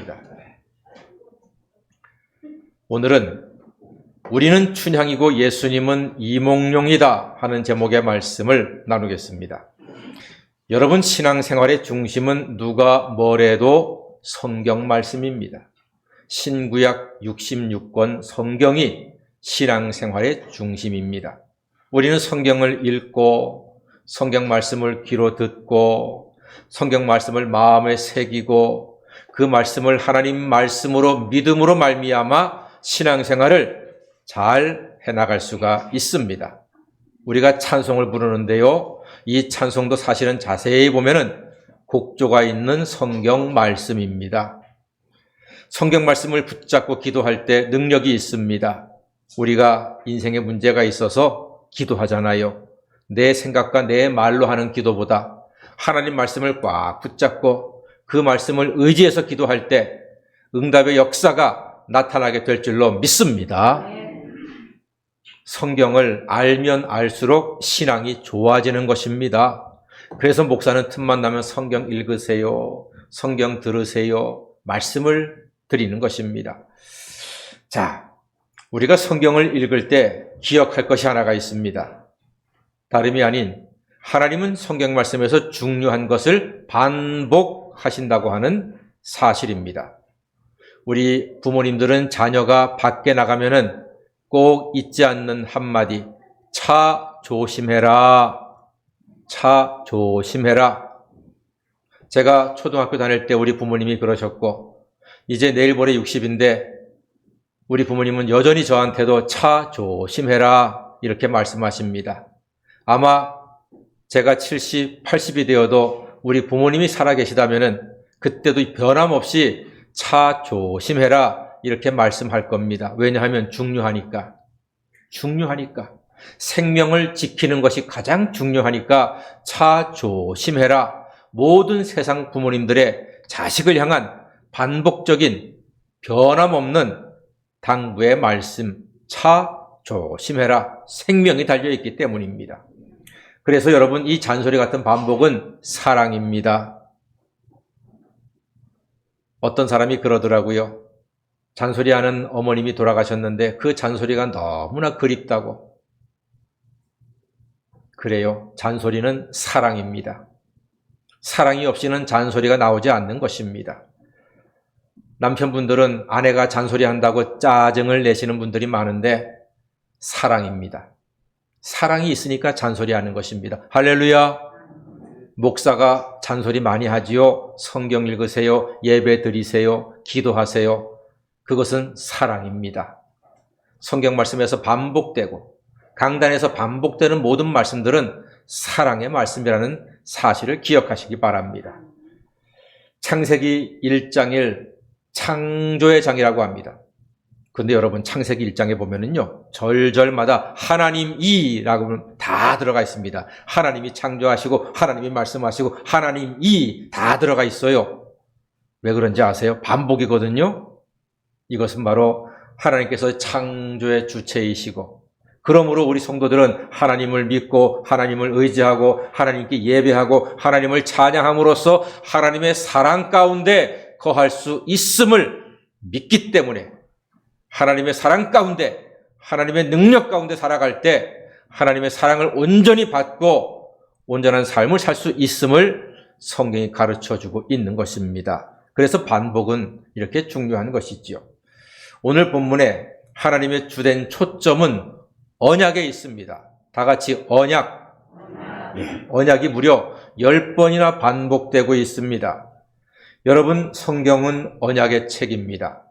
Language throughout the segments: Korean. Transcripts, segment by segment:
하겠습니다. 오늘은 우리는 춘향이고 예수님은 이몽룡이다 하는 제목의 말씀을 나누겠습니다. 여러분, 신앙생활의 중심은 누가 뭐래도 성경 말씀입니다. 신구약 66권 성경이 신앙생활의 중심입니다. 우리는 성경을 읽고 성경 말씀을 귀로 듣고 성경 말씀을 마음에 새기고 그 말씀을 하나님 말씀으로 믿음으로 말미암아 신앙생활을 잘 해나갈 수가 있습니다. 우리가 찬송을 부르는데요, 이 찬송도 사실은 자세히 보면은 곡조가 있는 성경 말씀입니다. 성경 말씀을 붙잡고 기도할 때 능력이 있습니다. 우리가 인생에 문제가 있어서 기도하잖아요. 내 생각과 내 말로 하는 기도보다 하나님 말씀을 꽉 붙잡고 그 말씀을 의지해서 기도할 때 응답의 역사가 나타나게 될 줄로 믿습니다. 성경을 알면 알수록 신앙이 좋아지는 것입니다. 그래서 목사는 틈만 나면 성경 읽으세요, 성경 들으세요, 말씀을 드리는 것입니다. 자, 우리가 성경을 읽을 때 기억할 것이 하나가 있습니다. 다름이 아닌 하나님은 성경 말씀에서 중요한 것을 반복하신다고 하는 사실입니다. 우리 부모님들은 자녀가 밖에 나가면은 꼭 잊지 않는 한마디, 차 조심해라, 차 조심해라. 제가 초등학교 다닐 때 우리 부모님이 그러셨고, 이제 내일 모레 60인데 우리 부모님은 여전히 저한테도 차 조심해라 이렇게 말씀하십니다. 아마 제가 70, 80이 되어도 우리 부모님이 살아계시다면은 그때도 변함없이 차 조심해라 이렇게 말씀할 겁니다. 왜냐하면 중요하니까. 생명을 지키는 것이 가장 중요하니까 차 조심해라. 모든 세상 부모님들의 자식을 향한 반복적인 변함없는 당부의 말씀, 차 조심해라. 생명이 달려있기 때문입니다. 그래서 여러분, 이 잔소리 같은 반복은 사랑입니다. 어떤 사람이 그러더라고요. 잔소리하는 어머님이 돌아가셨는데 그 잔소리가 너무나 그립다고. 그래요. 잔소리는 사랑입니다. 사랑이 없이는 잔소리가 나오지 않는 것입니다. 남편분들은 아내가 잔소리한다고 짜증을 내시는 분들이 많은데 사랑입니다. 사랑이 있으니까 잔소리하는 것입니다. 할렐루야. 목사가 잔소리 많이 하지요. 성경 읽으세요. 예배 드리세요. 기도하세요. 그것은 사랑입니다. 성경 말씀에서 반복되고 강단에서 반복되는 모든 말씀들은 사랑의 말씀이라는 사실을 기억하시기 바랍니다. 창세기 1장 1, 창조의 장이라고 합니다. 근데 여러분, 창세기 1장에 보면은요, 절절마다 하나님이라고 다 들어가 있습니다. 하나님이 창조하시고, 하나님이 말씀하시고, 하나님이 다 들어가 있어요. 왜 그런지 아세요? 반복이거든요. 이것은 바로 하나님께서 창조의 주체이시고, 그러므로 우리 성도들은 하나님을 믿고, 하나님을 의지하고, 하나님께 예배하고, 하나님을 찬양함으로써 하나님의 사랑 가운데 거할 수 있음을 믿기 때문에, 하나님의 사랑 가운데, 하나님의 능력 가운데 살아갈 때 하나님의 사랑을 온전히 받고 온전한 삶을 살 수 있음을 성경이 가르쳐주고 있는 것입니다. 그래서 반복은 이렇게 중요한 것이지요. 오늘 본문에 하나님의 주된 초점은 언약에 있습니다. 다 같이 언약. 언약이 무려 10번이나 반복되고 있습니다. 여러분, 성경은 언약의 책입니다.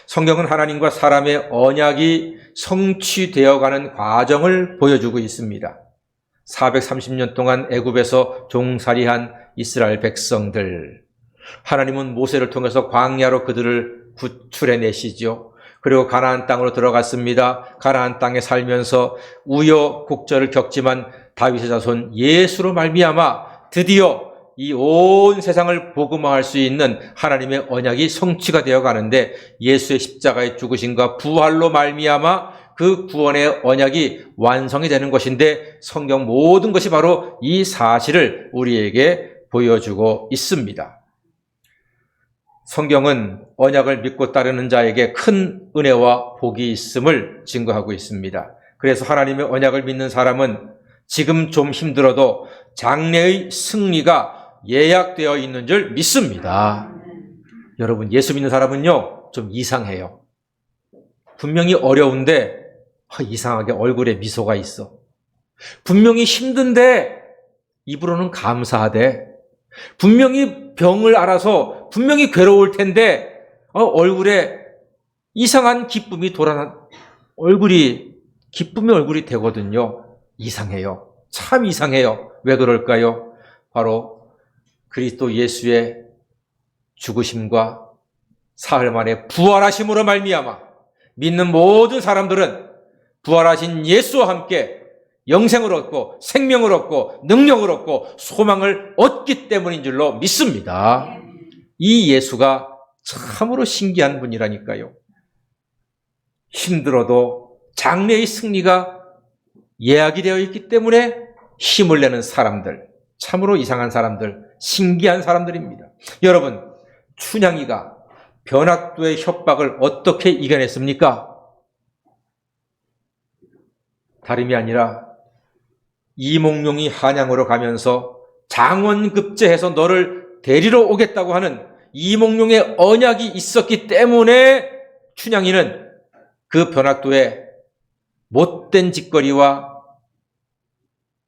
성경은 하나님과 사람의 언약이 성취되어가는 과정을 보여주고 있습니다. 430년 동안 애굽에서 종살이한 이스라엘 백성들, 하나님은 모세를 통해서 광야로 그들을 구출해내시죠. 그리고 가나안 땅으로 들어갔습니다. 가나안 땅에 살면서 우여곡절을 겪지만 다윗의 자손 예수로 말미암아 드디어 이 온 세상을 복음화할 수 있는 하나님의 언약이 성취가 되어 가는데, 예수의 십자가의 죽으심과 부활로 말미암아 그 구원의 언약이 완성이 되는 것인데, 성경 모든 것이 바로 이 사실을 우리에게 보여주고 있습니다. 성경은 언약을 믿고 따르는 자에게 큰 은혜와 복이 있음을 증거하고 있습니다. 그래서 하나님의 언약을 믿는 사람은 지금 좀 힘들어도 장래의 승리가 예약되어 있는 줄 믿습니다. 여러분, 예수 믿는 사람은요, 좀 이상해요. 분명히 어려운데 이상하게 얼굴에 미소가 있어. 분명히 힘든데 입으로는 감사하대. 분명히 병을 앓아서 분명히 괴로울 텐데 얼굴에 이상한 기쁨이 기쁨의 얼굴이 되거든요. 이상해요. 참 이상해요. 왜 그럴까요? 바로 그리스도 예수의 죽으심과 사흘 만에 부활하심으로 말미암아 믿는 모든 사람들은 부활하신 예수와 함께 영생을 얻고 생명을 얻고 능력을 얻고 소망을 얻기 때문인 줄로 믿습니다. 이 예수가 참으로 신기한 분이라니까요. 힘들어도 장래의 승리가 예약이 되어 있기 때문에 힘을 내는 사람들, 참으로 이상한 사람들, 신기한 사람들입니다. 여러분, 춘향이가 변학도의 협박을 어떻게 이겨냈습니까? 다름이 아니라 이몽룡이 한양으로 가면서 장원급제해서 너를 데리러 오겠다고 하는 이몽룡의 언약이 있었기 때문에 춘향이는 그 변학도의 못된 짓거리와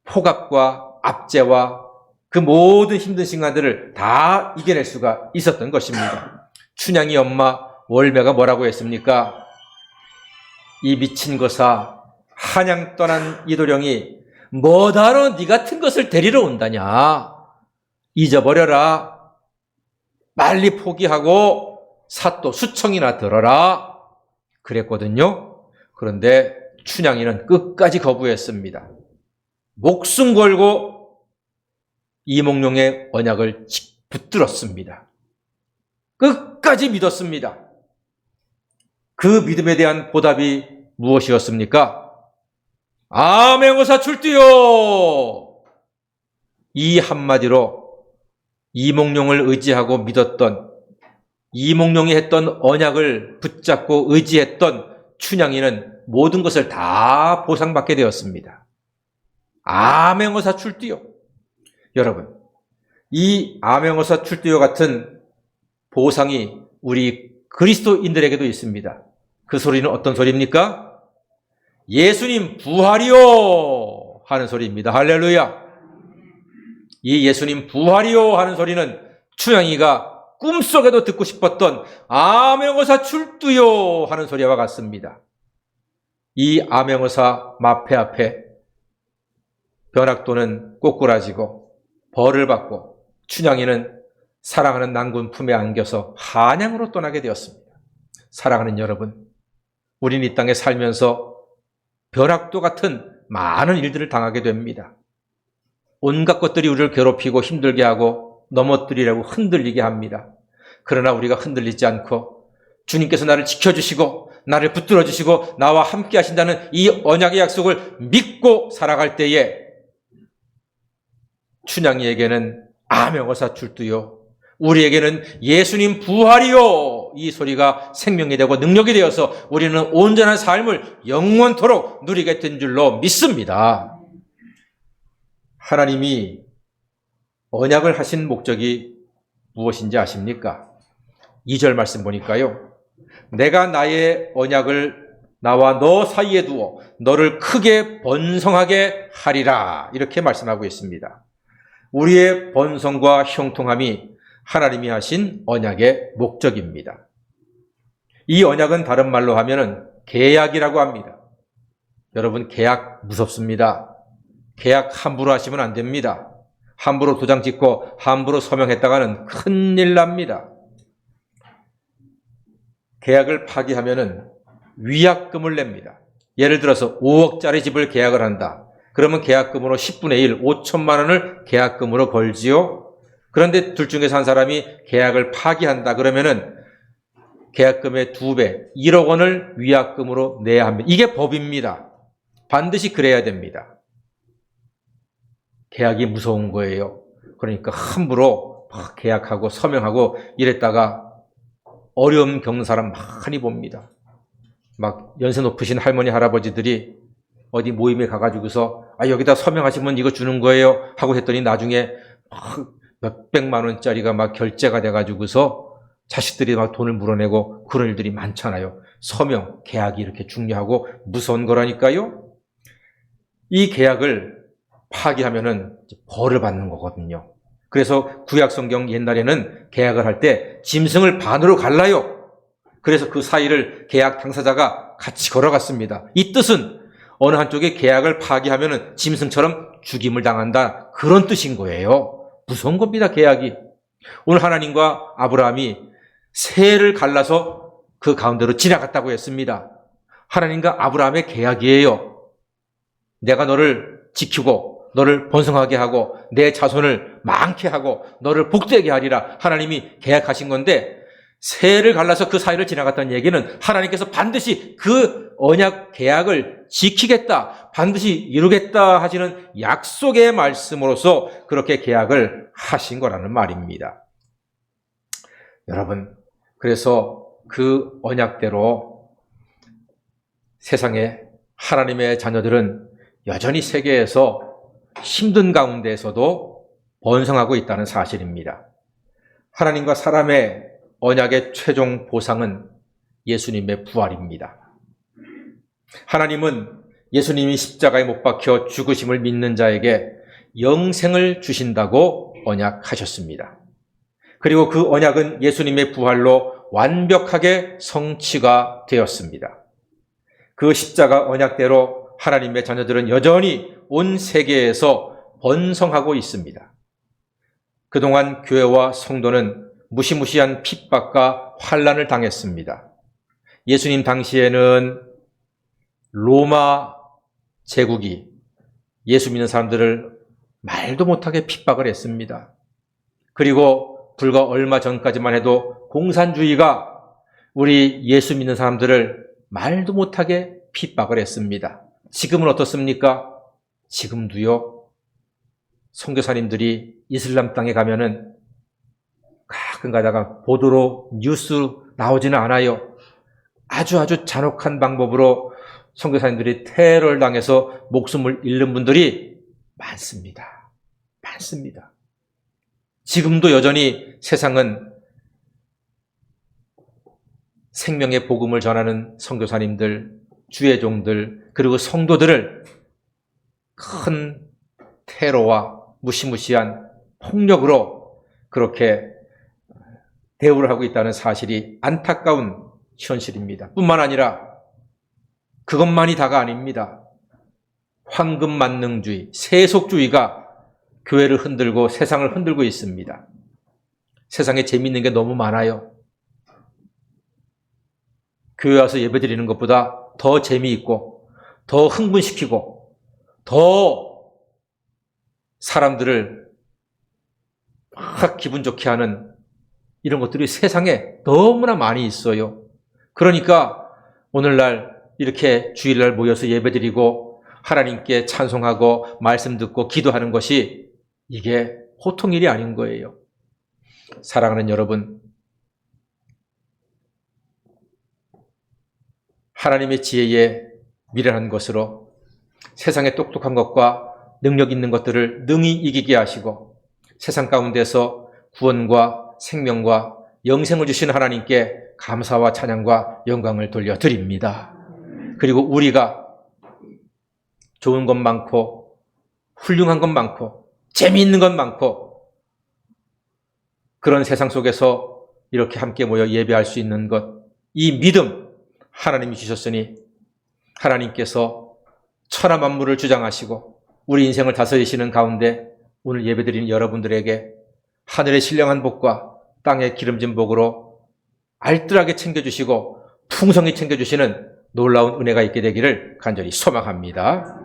폭압과 압제와 그 모든 힘든 순간들을 다 이겨낼 수가 있었던 것입니다. 춘향이 엄마 월매가 뭐라고 했습니까? 이 미친 거사 한양 떠난 이도령이 뭐다러 네 같은 것을 데리러 온다냐. 잊어버려라. 빨리 포기하고 사또 수청이나 들어라. 그랬거든요. 그런데 춘향이는 끝까지 거부했습니다. 목숨 걸고 이몽룡의 언약을 붙들었습니다. 끝까지 믿었습니다. 그 믿음에 대한 보답이 무엇이었습니까? 아맹어사 출두요! 이 한마디로 이몽룡을 의지하고 믿었던, 이몽룡이 했던 언약을 붙잡고 의지했던 춘향이는 모든 것을 다 보상받게 되었습니다. 아맹어사 출두요. 여러분, 이 아맹어사 출두요 같은 보상이 우리 그리스도인들에게도 있습니다. 그 소리는 어떤 소리입니까? 예수님 부활이요 하는 소리입니다. 할렐루야. 이 예수님 부활이요 하는 소리는 춘향이가 꿈속에도 듣고 싶었던 아맹어사 출두요 하는 소리와 같습니다. 이 아맹어사 마패 앞에 변학도는 꼬꾸라지고 벌을 받고 춘향이는 사랑하는 난군 품에 안겨서 한양으로 떠나게 되었습니다. 사랑하는 여러분, 우린 이 땅에 살면서 벼락도 같은 많은 일들을 당하게 됩니다. 온갖 것들이 우리를 괴롭히고 힘들게 하고 넘어뜨리려고 흔들리게 합니다. 그러나 우리가 흔들리지 않고 주님께서 나를 지켜주시고 나를 붙들어주시고 나와 함께 하신다는 이 언약의 약속을 믿고 살아갈 때에 춘향이에게는 아맹어사 출두요, 우리에게는 예수님 부활이요 이 소리가 생명이 되고 능력이 되어서 우리는 온전한 삶을 영원토록 누리게 된 줄로 믿습니다. 하나님이 언약을 하신 목적이 무엇인지 아십니까? 2절 말씀 보니까요, 내가 나의 언약을 나와 너 사이에 두어 너를 크게 번성하게 하리라 이렇게 말씀하고 있습니다. 우리의 번성과 형통함이 하나님이 하신 언약의 목적입니다. 이 언약은 다른 말로 하면은 계약이라고 합니다. 여러분, 계약 무섭습니다. 계약 함부로 하시면 안 됩니다. 함부로 도장 찍고 함부로 서명했다가는 큰일 납니다. 계약을 파기하면은 위약금을 냅니다. 예를 들어서 5억짜리 집을 계약을 한다. 그러면 계약금으로 10분의 1, 5천만 원을 계약금으로 걸지요. 그런데 둘 중에서 한 사람이 계약을 파기한다 그러면은 계약금의 2배, 1억 원을 위약금으로 내야 합니다. 이게 법입니다. 반드시 그래야 됩니다. 계약이 무서운 거예요. 그러니까 함부로 막 계약하고 서명하고 이랬다가 어려움 겪는 사람 많이 봅니다. 막 연세 높으신 할머니, 할아버지들이 어디 모임에 가가지고서 여기다 서명하시면 이거 주는 거예요 하고 했더니 나중에 막 몇백만 원짜리가 막 결제가 돼가지고서 자식들이 막 돈을 물어내고 그런 일들이 많잖아요. 서명, 계약이 이렇게 중요하고 무서운 거라니까요. 이 계약을 파기하면은 벌을 받는 거거든요. 그래서 구약 성경 옛날에는 계약을 할 때 짐승을 반으로 갈라요. 그래서 그 사이를 계약 당사자가 같이 걸어갔습니다. 이 뜻은 어느 한쪽에 계약을 파기하면은 짐승처럼 죽임을 당한다. 그런 뜻인 거예요. 무서운 겁니다, 계약이. 오늘 하나님과 아브라함이 새를 갈라서 그 가운데로 지나갔다고 했습니다. 하나님과 아브라함의 계약이에요. 내가 너를 지키고 너를 번성하게 하고 내 자손을 많게 하고 너를 복되게 하리라. 하나님이 계약하신 건데 새를 갈라서 그 사이를 지나갔다는 얘기는 하나님께서 반드시 그 언약 계약을 지키겠다, 반드시 이루겠다 하시는 약속의 말씀으로서 그렇게 계약을 하신 거라는 말입니다. 여러분, 그래서 그 언약대로 세상에 하나님의 자녀들은 여전히 세계에서 힘든 가운데에서도 번성하고 있다는 사실입니다. 하나님과 사람의 언약의 최종 보상은 예수님의 부활입니다. 하나님은 예수님이 십자가에 못 박혀 죽으심을 믿는 자에게 영생을 주신다고 언약하셨습니다. 그리고 그 언약은 예수님의 부활로 완벽하게 성취가 되었습니다. 그 십자가 언약대로 하나님의 자녀들은 여전히 온 세계에서 번성하고 있습니다. 그동안 교회와 성도는 무시무시한 핍박과 환난을 당했습니다. 예수님 당시에는 로마 제국이 예수 믿는 사람들을 말도 못하게 핍박을 했습니다. 그리고 불과 얼마 전까지만 해도 공산주의가 우리 예수 믿는 사람들을 말도 못하게 핍박을 했습니다. 지금은 어떻습니까? 지금도요. 선교사님들이 이슬람 땅에 가면은 가끔 가다가 보도로 뉴스 나오지는 않아요. 아주 잔혹한 방법으로 선교사님들이 테러를 당해서 목숨을 잃는 분들이 많습니다. 많습니다. 지금도 여전히 세상은 생명의 복음을 전하는 선교사님들, 주의 종들, 그리고 성도들을 큰 테러와 무시무시한 폭력으로 그렇게 대우를 하고 있다는 사실이 안타까운 현실입니다. 뿐만 아니라 그것만이 다가 아닙니다. 황금만능주의, 세속주의가 교회를 흔들고 세상을 흔들고 있습니다. 세상에 재미있는 게 너무 많아요. 교회 와서 예배드리는 것보다 더 재미있고 더 흥분시키고 더 사람들을 막 기분 좋게 하는 이런 것들이 세상에 너무나 많이 있어요. 그러니까 오늘날 이렇게 주일날 모여서 예배드리고 하나님께 찬송하고 말씀 듣고 기도하는 것이 이게 보통 일이 아닌 거예요. 사랑하는 여러분, 하나님의 지혜에 미련한 것으로 세상의 똑똑한 것과 능력 있는 것들을 능히 이기게 하시고 세상 가운데서 구원과 생명과 영생을 주신 하나님께 감사와 찬양과 영광을 돌려드립니다. 그리고 우리가 좋은 것 많고 훌륭한 것 많고 재미있는 것 많고 그런 세상 속에서 이렇게 함께 모여 예배할 수 있는 것, 이 믿음 하나님이 주셨으니 하나님께서 천하 만물을 주장하시고 우리 인생을 다스리시는 가운데 오늘 예배드리는 여러분들에게 하늘의 신령한 복과 땅의 기름진 복으로 알뜰하게 챙겨주시고 풍성히 챙겨주시는 놀라운 은혜가 있게 되기를 간절히 소망합니다.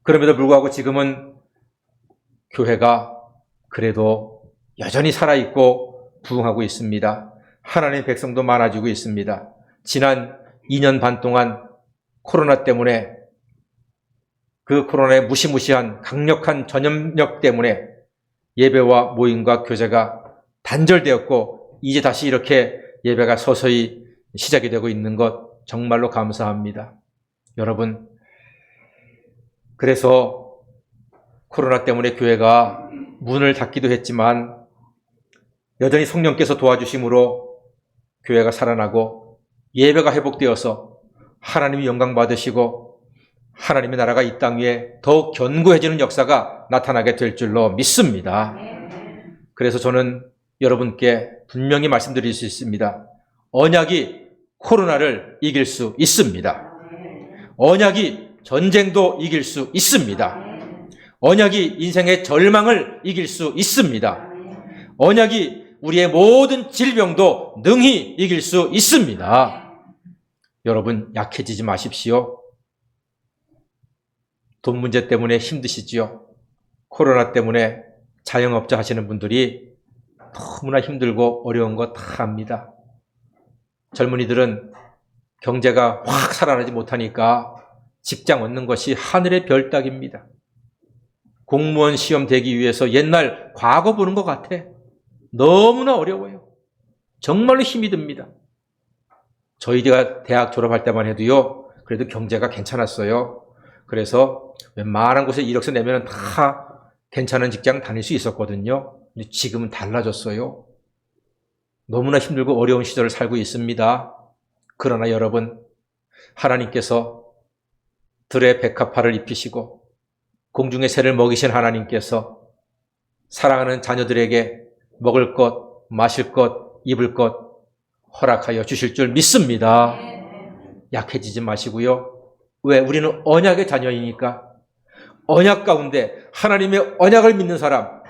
그럼에도 불구하고 지금은 교회가 그래도 여전히 살아있고 부흥하고 있습니다. 하나님의 백성도 많아지고 있습니다. 지난 2년 반 동안 코로나 때문에 그 코로나의 무시무시한 강력한 전염력 때문에 예배와 모임과 교제가 단절되었고 이제 다시 이렇게 예배가 서서히 시작이 되고 있는 것 정말로 감사합니다. 여러분, 그래서 코로나 때문에 교회가 문을 닫기도 했지만 여전히 성령께서 도와주심으로 교회가 살아나고 예배가 회복되어서 하나님이 영광 받으시고 하나님의 나라가 이 땅 위에 더욱 견고해지는 역사가 나타나게 될 줄로 믿습니다. 그래서 저는 여러분께 분명히 말씀드릴 수 있습니다. 언약이 코로나를 이길 수 있습니다. 언약이 전쟁도 이길 수 있습니다. 언약이 인생의 절망을 이길 수 있습니다. 언약이 우리의 모든 질병도 능히 이길 수 있습니다. 여러분, 약해지지 마십시오. 돈 문제 때문에 힘드시지요? 코로나 때문에 자영업자 하시는 분들이 너무나 힘들고 어려운 거 다 압니다. 젊은이들은 경제가 확 살아나지 못하니까 직장 얻는 것이 하늘의 별 따기입니다. 공무원 시험 되기 위해서 옛날 과거 보는 것 같아. 너무나 어려워요. 정말로 힘이 듭니다. 저희가 대학 졸업할 때만 해도요, 그래도 경제가 괜찮았어요. 그래서 웬만한 곳에 이력서 내면 다 괜찮은 직장 다닐 수 있었거든요. 근데 지금은 달라졌어요. 너무나 힘들고 어려운 시절을 살고 있습니다. 그러나 여러분, 하나님께서 들의 백합화를 입히시고 공중의 새를 먹이신 하나님께서 사랑하는 자녀들에게 먹을 것, 마실 것, 입을 것 허락하여 주실 줄 믿습니다. 약해지지 마시고요. 왜? 우리는 언약의 자녀이니까. 언약 가운데 하나님의 언약을 믿는 사람,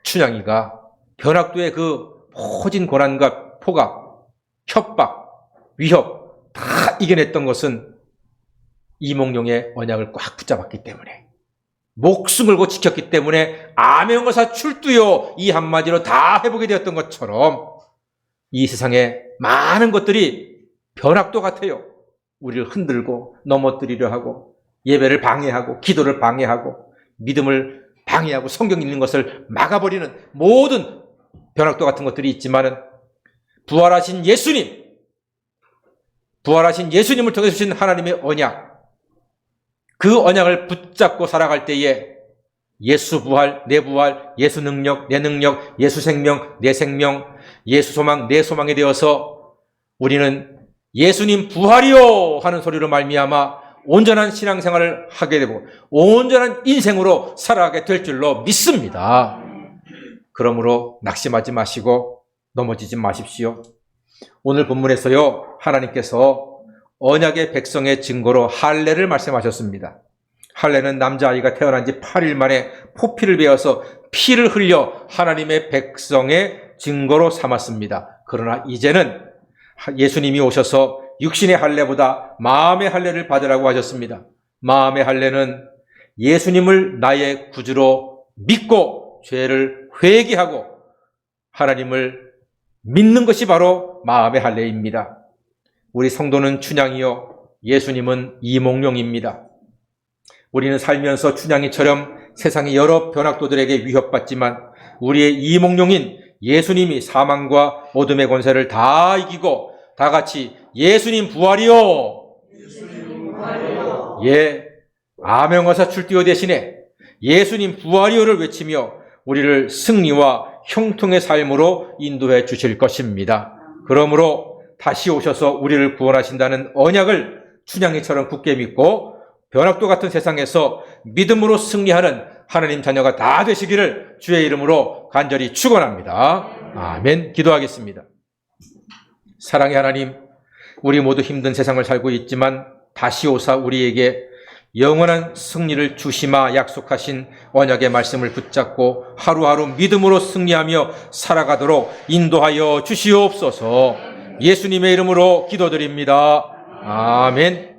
춘향이가 변학도의 그 모진 고난과 포각, 협박, 위협 다 이겨냈던 것은 이몽룡의 언약을 꽉 붙잡았기 때문에, 목숨 걸고 지켰기 때문에 아명어사 출두요 이 한마디로 다 회복이 되었던 것처럼 이 세상에 많은 것들이 변학도 같아요. 우리를 흔들고 넘어뜨리려 하고 예배를 방해하고 기도를 방해하고 믿음을 방해하고 성경 읽는 것을 막아버리는 모든 변학도 같은 것들이 있지만은 부활하신 예수님을 통해 주신 하나님의 언약, 그 언약을 붙잡고 살아갈 때에 예수 부활, 내 부활, 예수 능력, 내 능력, 예수 생명, 내 생명, 예수 소망, 내 소망이 되어서 우리는 예수님 부활이요 하는 소리로 말미암아 온전한 신앙생활을 하게 되고 온전한 인생으로 살아가게 될 줄로 믿습니다. 그러므로 낙심하지 마시고 넘어지지 마십시오. 오늘 본문에서요, 하나님께서 언약의 백성의 증거로 할례를 말씀하셨습니다. 할례는 남자아이가 태어난 지 8일 만에 포피를 베어서 피를 흘려 하나님의 백성의 증거로 삼았습니다. 그러나 이제는 예수님이 오셔서 육신의 할례보다 마음의 할례를 받으라고 하셨습니다. 마음의 할례는 예수님을 나의 구주로 믿고 죄를 회개하고 하나님을 믿는 것이 바로 마음의 할례입니다. 우리 성도는 춘향이요, 예수님은 이몽룡입니다. 우리는 살면서 춘향이처럼 세상의 여러 변학도들에게 위협받지만 우리의 이몽룡인 예수님이 사망과 어둠의 권세를 다 이기고 다 같이 예수님 부활이요, 예, 아명어사 출두요 대신에 예수님 부활이요를 외치며 우리를 승리와 형통의 삶으로 인도해 주실 것입니다. 그러므로 다시 오셔서 우리를 구원하신다는 언약을 춘향이처럼 굳게 믿고 변학도 같은 세상에서 믿음으로 승리하는 하나님 자녀가 다 되시기를 주의 이름으로 간절히 축원합니다. 아멘. 기도하겠습니다. 사랑의 하나님, 우리 모두 힘든 세상을 살고 있지만 다시 오사 우리에게 영원한 승리를 주시마 약속하신 언약의 말씀을 붙잡고 하루하루 믿음으로 승리하며 살아가도록 인도하여 주시옵소서. 예수님의 이름으로 기도드립니다. 아멘.